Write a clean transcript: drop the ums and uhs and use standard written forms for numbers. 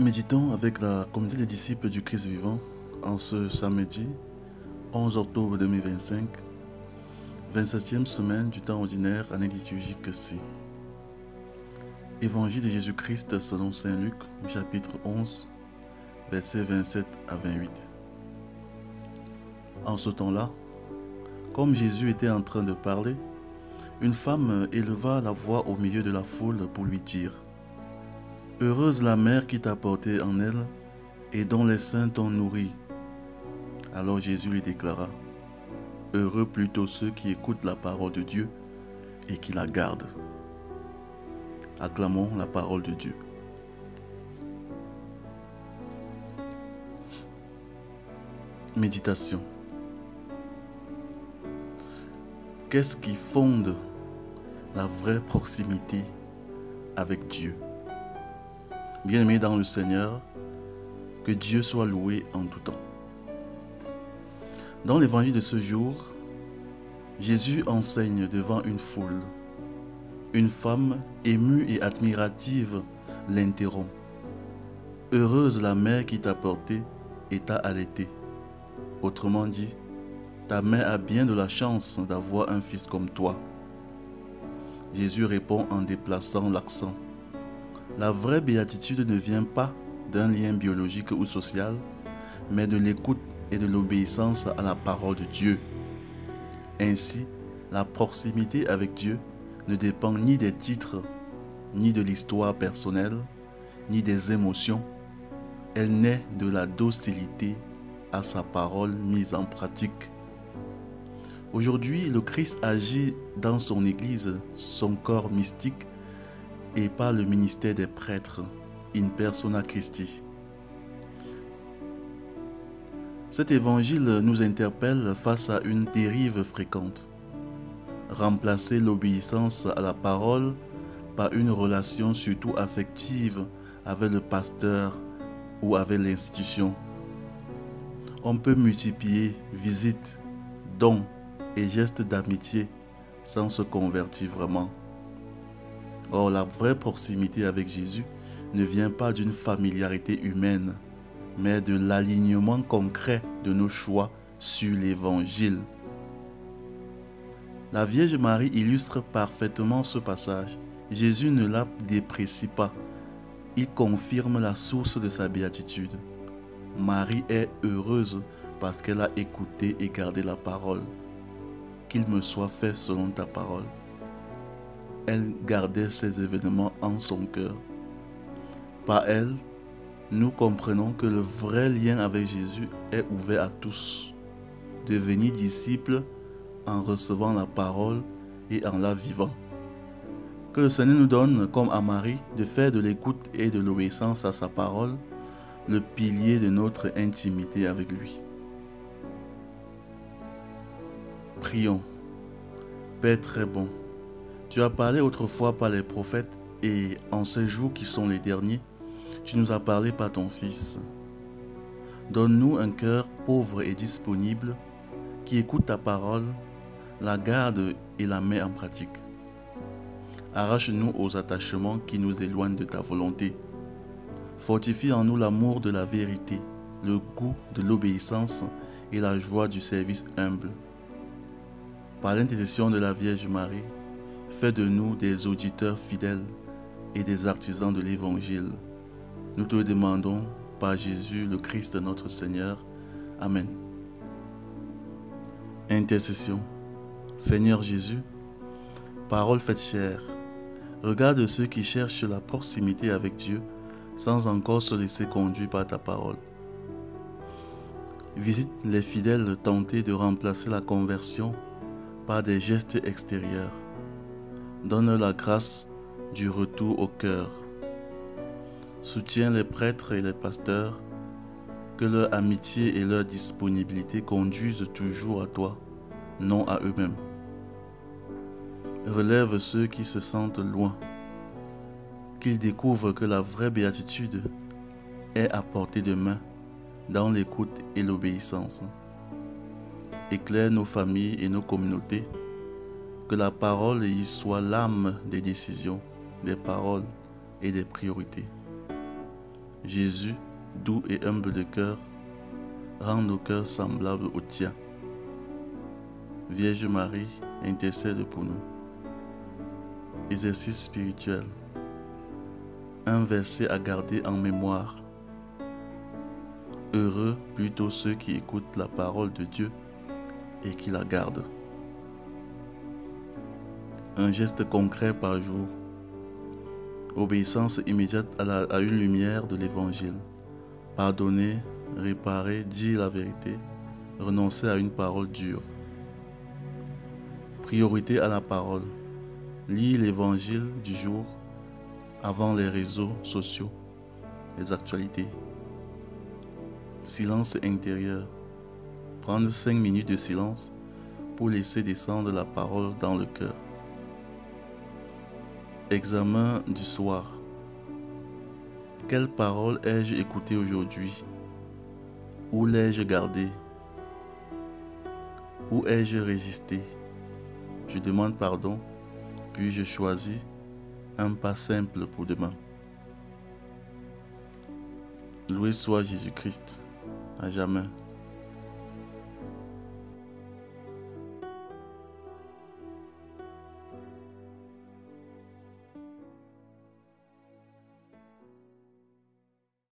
Méditons avec la communauté des disciples du Christ vivant en ce samedi 11 octobre 2025, 27e semaine du temps ordinaire, année liturgique C. Évangile de Jésus-Christ selon Saint Luc, chapitre 11, versets 27 à 28. En ce temps-là, comme Jésus était en train de parler, une femme éleva la voix au milieu de la foule pour lui dire : « Heureuse la mère qui t'a porté en elle et dont les seins t'ont nourri. » Alors Jésus lui déclara : « Heureux plutôt ceux qui écoutent la parole de Dieu et qui la gardent. » Acclamons la parole de Dieu. Méditation. Qu'est-ce qui fonde la vraie proximité avec Dieu? Bien-aimés dans le Seigneur, que Dieu soit loué en tout temps. Dans l'évangile de ce jour, Jésus enseigne devant une foule. Une femme émue et admirative l'interrompt. « Heureuse la mère qui t'a porté et t'a allaité. » Autrement dit, ta mère a bien de la chance d'avoir un fils comme toi. Jésus répond en déplaçant l'accent. La vraie béatitude ne vient pas d'un lien biologique ou social, mais de l'écoute et de l'obéissance à la parole de Dieu. Ainsi, la proximité avec Dieu ne dépend ni des titres, ni de l'histoire personnelle, ni des émotions. Elle naît de la docilité à sa parole mise en pratique. Aujourd'hui, le Christ agit dans son Église, son corps mystique, et par le ministère des prêtres, in persona Christi. Cet évangile nous interpelle face à une dérive fréquente. Remplacer l'obéissance à la parole par une relation surtout affective avec le pasteur ou avec l'institution. On peut multiplier visites, dons et gestes d'amitié sans se convertir vraiment. Or, la vraie proximité avec Jésus ne vient pas d'une familiarité humaine, mais de l'alignement concret de nos choix sur l'Évangile. La Vierge Marie illustre parfaitement ce passage. Jésus ne la déprécie pas. Il confirme la source de sa béatitude. Marie est heureuse parce qu'elle a écouté et gardé la parole. Qu'il me soit fait selon ta parole. Elle gardait ces événements en son cœur. Par elle, nous comprenons que le vrai lien avec Jésus est ouvert à tous. Devenir disciple en recevant la parole et en la vivant. Que le Seigneur nous donne, comme à Marie, de faire de l'écoute et de l'obéissance à sa parole le pilier de notre intimité avec lui. Prions. Père très bon, tu as parlé autrefois par les prophètes et en ces jours qui sont les derniers, tu nous as parlé par ton Fils. Donne-nous un cœur pauvre et disponible qui écoute ta parole, la garde et la met en pratique. Arrache-nous aux attachements qui nous éloignent de ta volonté. Fortifie en nous l'amour de la vérité, le goût de l'obéissance et la joie du service humble. Par l'intercession de la Vierge Marie, fais de nous des auditeurs fidèles et des artisans de l'Évangile. Nous te le demandons par Jésus le Christ notre Seigneur. Amen. Intercession. Seigneur Jésus, parole faite chair, regarde ceux qui cherchent la proximité avec Dieu sans encore se laisser conduire par ta parole. Visite les fidèles tentés de remplacer la conversion par des gestes extérieurs. Donne la grâce du retour au cœur. Soutiens les prêtres et les pasteurs, que leur amitié et leur disponibilité conduisent toujours à toi, non à eux-mêmes. Relève ceux qui se sentent loin, qu'ils découvrent que la vraie béatitude est à portée de main dans l'écoute et l'obéissance. Éclaire nos familles et nos communautés, que la parole y soit l'âme des décisions, des paroles et des priorités. Jésus, doux et humble de cœur, rend nos cœurs semblables aux tiens. Vierge Marie, intercède pour nous. Exercice spirituel. Un verset à garder en mémoire. Heureux plutôt ceux qui écoutent la parole de Dieu et qui la gardent. Un geste concret par jour. Obéissance immédiate à une lumière de l'Évangile. Pardonner, réparer, dire la vérité, renoncer à une parole dure. Priorité à la parole. Lire l'Évangile du jour avant les réseaux sociaux, les actualités. Silence intérieur. Prendre 5 minutes de silence pour laisser descendre la parole dans le cœur. Examen du soir. Quelle parole ai-je écoutée aujourd'hui? Où l'ai-je gardée? Où ai-je résisté? Je demande pardon, puis je choisis un pas simple pour demain. Loué soit Jésus-Christ, à jamais.